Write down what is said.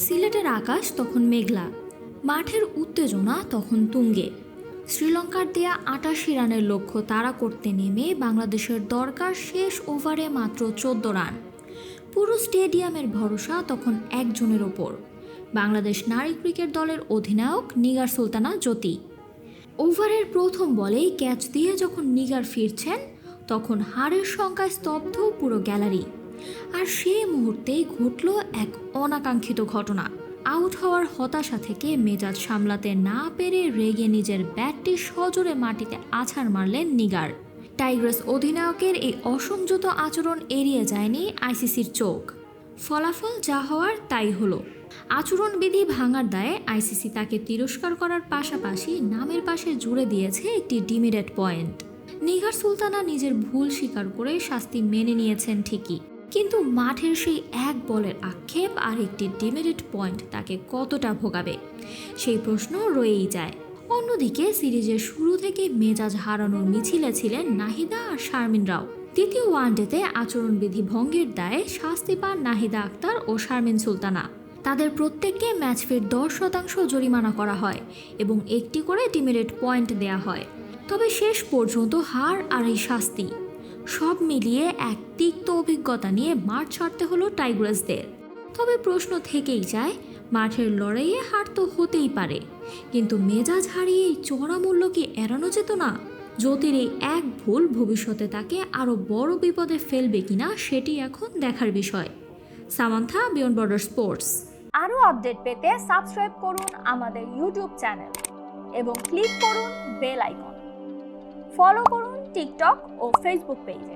সিলেটের আকাশ তখন মেঘলা, মাঠের উত্তেজনা তখন তুঙ্গে। শ্রীলঙ্কার দেয়া ৮৮ রানের লক্ষ্য তাড়া করতে নেমে বাংলাদেশের দরকার শেষ ওভারে মাত্র ১৪ রান। পুরো স্টেডিয়ামের ভরসা তখন একজনের ওপর, বাংলাদেশ নারী ক্রিকেট দলের অধিনায়ক নিগার সুলতানা জ্যোতি। ওভারের প্রথম বলেই ক্যাচ দিয়ে যখন নিগার ফিরছেন, তখন হারের শঙ্কায় স্তব্ধ পুরো গ্যালারি। আর সেই মুহূর্তেই ঘটল এক অনাকাঙ্ক্ষিত ঘটনা। আউট হওয়ার হতাশা থেকে মেজাজ সামলাতে না পেরে রেগে নিজের ব্যাটটি সজোরে মাটিতে আছাড় মারলেন নিগার। টাইগ্রাস অধিনায়কের এই অসংযত আচরণ এড়িয়ে যায়নি আইসিসির চোখ। ফলাফল যা হওয়ার তাই হলো। আচরণবিধি ভাঙার দায়ে আইসিসি তাকে তিরস্কার করার পাশাপাশি নামের পাশে জুড়ে দিয়েছে একটি ডিমেরিট পয়েন্ট। নিগার সুলতানা নিজের ভুল স্বীকার করে শাস্তি মেনে নিয়েছেন ঠিকই, কিন্তু মাঠের সেই এক বলের আক্ষেপ আর একটি ডিমেরিট পয়েন্ট তাকে কতটা ভোগাবে, সেই প্রশ্ন রয়েই যায়। অন্যদিকে সিরিজের শুরু থেকে মেজাজ হারানোর মিছিলে ছিলেন নাহিদা আর শারমিনরাও। দ্বিতীয় ওয়ানডেতে আচরণবিধি ভঙ্গের দায়ে শাস্তি পান নাহিদা আক্তার ও শারমিন সুলতানা। তাদের প্রত্যেককে ম্যাচ ফির 10% জরিমানা করা হয় এবং একটি করে ডিমেরিট পয়েন্ট দেয়া হয়। তবে শেষ পর্যন্ত হার আর এই শাস্তি সব মিলিয়ে এক তিক্ত অভিজ্ঞতা নিয়ে মাঠ ছাড়তে হলো টাইগ্রাসদের। তবে প্রশ্ন থেকেই যায়, মাঠের লড়াইয়ে হার তো হতেই পারে, কিন্তু মেজাজ হারিয়ে এই চড়া মূল্য কি এড়ানো যেত না? জ্যোতির এই এক ভুল ভবিষ্যতে তাকে আরও বড় বিপদে ফেলবে কিনা সেটি এখন দেখার বিষয়। Samantha, beyond border sports. আরও আপডেট পেতে সাবস্ক্রাইব করুন আমাদের ইউটিউব চ্যানেল এবং ক্লিক করুন বেল আইকন। ফলো করুন টিকটক ও ফেসবুক পেজে।